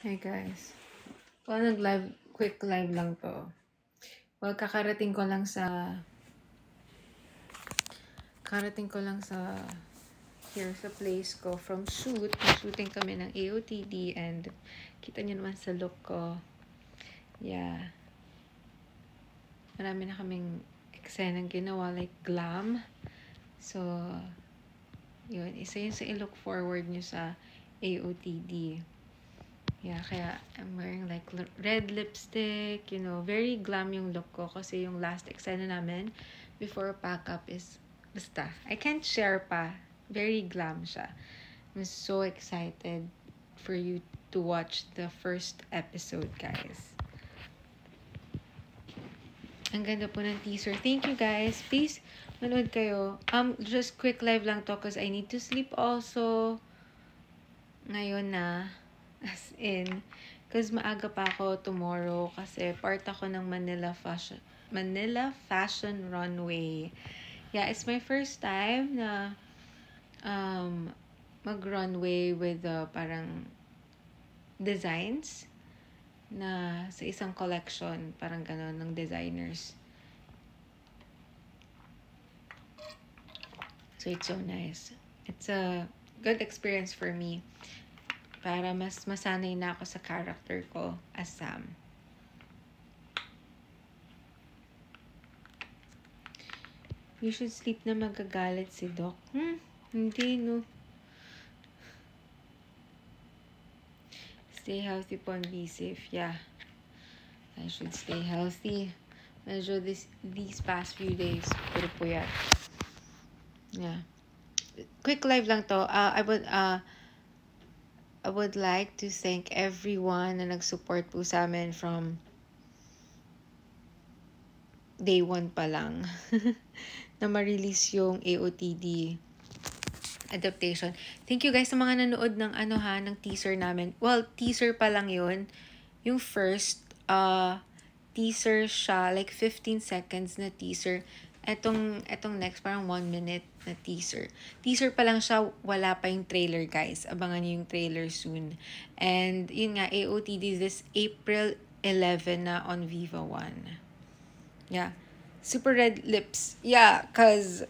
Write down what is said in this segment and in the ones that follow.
Hey guys. Well, quick live lang to. Well, karating ko lang sa here sa place ko from shoot. Shooting kami ng AOTD and kita nyo naman sa look ko. Yeah. Marami na kaming eksenang ginawa like glam. So, yun. Isa yun sa i-look forward nyo sa AOTD. Yeah, kaya I'm wearing like red lipstick, very glam yung look ko kasi yung last eksena namin before pack up is, basta, I can't share pa. Very glam siya. I'm so excited for you to watch the first episode, guys. Ang ganda po ng teaser. Thank you, guys. Please, manood kayo. Just quick live lang to because I need to sleep also. Ngayon na. As in, because maaga pa ako tomorrow kasi part ako ng Manila Fashion Runway. Yeah, it's my first time na mag-runway with parang designs na sa isang collection, parang gano'n, ng designers. So, it's so nice. It's a good experience for me para mas masanay na ako sa character ko as Sam. You should sleep na magagalit si Doc. Hindi, no. Stay healthy po and be safe. Yeah. I should stay healthy. Medyo these past few days, puro puyat. Yeah. Quick live lang to. I would like to thank everyone na nag-support po sa amin from day 1 pa lang na ma-release yung AOTD adaptation. Thank you guys sa mga nanood ng ng teaser namin. Well, teaser pa lang yun. Yung first teaser siya, like 15 seconds na teaser. Etong next, parang 1 minute na teaser. Teaser pa lang siya, wala pa yung trailer, guys. Abangan niyo yung trailer soon. And, yun nga, AOTD this April 11 na on Viva One. Yeah. Super red lips. Yeah, cause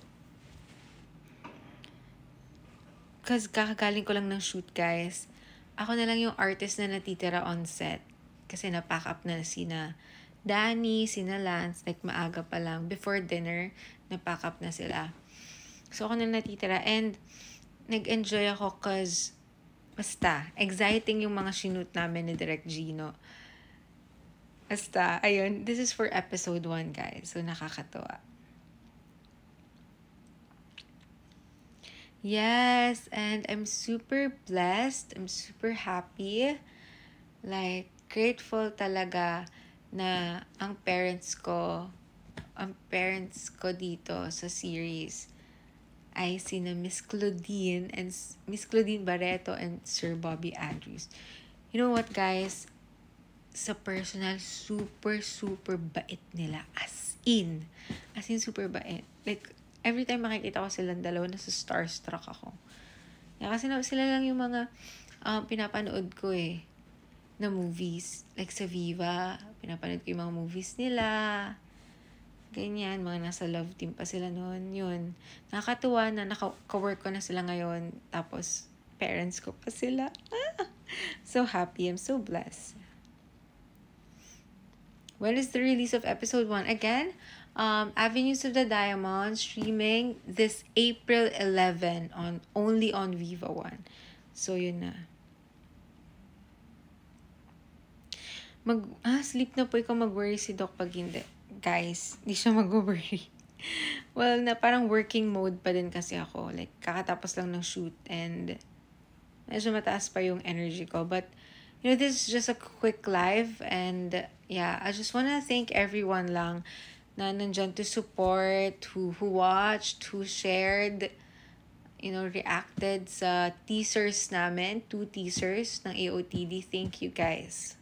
kakagaling ko lang ng shoot, guys. Ako na lang yung artist na natitira on set. Kasi na-pack up na sina Danny, sina Lance, like maaga pa lang. Before dinner, na-pack up na sila. So, ako na natitira. And, nag-enjoy ako cause, basta, exciting yung mga shoot namin ni Direk Gino. Basta, ayun, this is for episode 1, guys. So, nakakatuwa. Yes, and I'm super blessed. I'm super happy. Like, grateful talaga na ang parents ko dito sa series ay sina Miss Claudine Barreto and Sir Bobby Andrews. You know what, guys? Sa personal, super bait nila. As in super bait. Like, every time makikita ko silang dalawa, nasa starstruck ako. Kasi sila lang yung mga pinapanood ko na movies. Like sa Viva, pinapanood ko yung mga movies nila. Ganyan, mga nasa love team pa sila noon. Yun. Nakakatuwa na naka-work ko na sila ngayon. Tapos, parents ko pa sila. So happy. I'm so blessed. When is the release of episode 1? Again, Avenues of the Diamond streaming this April 11 only on Viva One. So, yun na. Sleep na po ikaw, mag-worry si Doc pag hindi. Guys, di siya mag-worry. Well, na parang working mode pa din kasi ako. Like, kakatapos lang ng shoot and medyo mataas pa yung energy ko. But, this is just a quick live and yeah, I just wanna thank everyone lang na nandyan to support, who watched, who shared, reacted sa teasers namin, 2 teasers ng AOTD. Thank you, guys.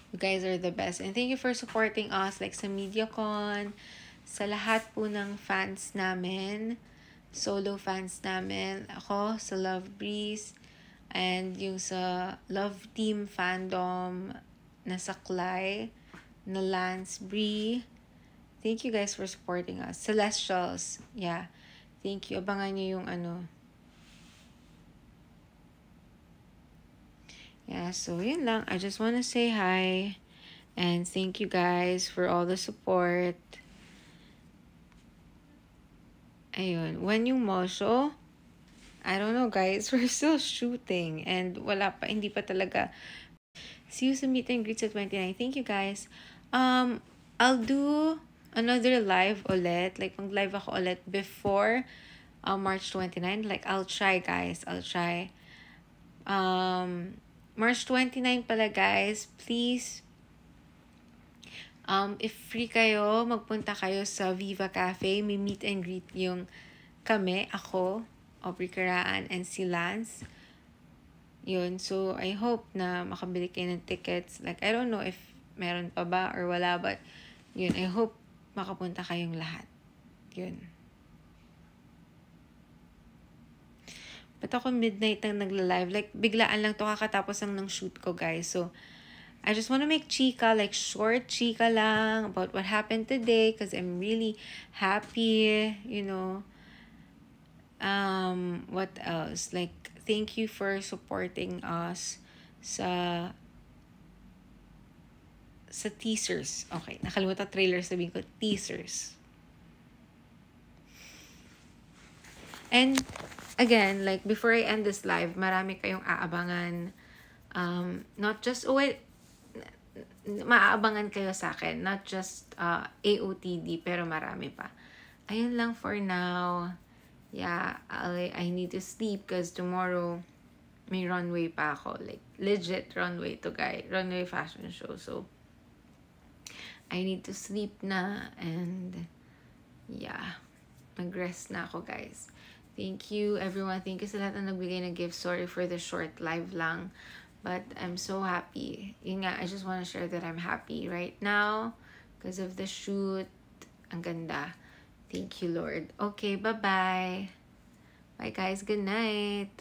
You guys are the best. And thank you for supporting us, like sa MediaCon, sa lahat po ng fans namin, solo fans namin, ako, sa Love Breeze, And yung sa Love Team fandom na Saklay, na Lance Bree. Thank you guys for supporting us. Celestials. Yeah. Thank you. Abangan nyo yung ano. Yeah, so yun lang. I just wanna say hi. And thank you guys for all the support. Ayun. When yung Mosho, I don't know guys. We're still shooting. And wala pa. Hindi pa talaga. See you sa meet and greets at 29. Thank you guys. I'll do another live ulit. Like, mag-live ako ulit before March 29. Like, I'll try, guys. I'll try. March 29 pala, guys. Please, if free kayo, magpunta kayo sa Viva Cafe. May meet and greet yung kami, ako, Aubrey Caraan, and si Lance. Yun. So, I hope na makabili kayo ng tickets. Like, I don't know if meron pa ba or wala, but yun, I hope makapunta kayong lahat. Yun. Ba't ako midnight nang nagla-live? Like, biglaan lang to, kakatapos lang ng shoot ko, guys. So, I just want to make chika, like short chika lang about what happened today because I'm really happy, you know. What else? Like, thank you for supporting us sa teasers. Okay, nakalimutan trailer, sabihin ko, teasers. And, again, like, before I end this live, marami kayong aabangan. Not just, maaabangan kayo sa akin. Not just AOTD, pero marami pa. Ayun lang for now. Yeah, I need to sleep because tomorrow may runway pa ako. Like, legit runway to runway fashion show. So, I need to sleep na and yeah, mag-rest na ako, guys. Thank you, everyone. Thank you sa lahat na nagbigay ng gift. Sorry for the short live lang. But I'm so happy. Yun nga, I just want to share that I'm happy right now because of the shoot. Ang ganda. Thank you, Lord. Okay, bye-bye. Bye, guys. Good night.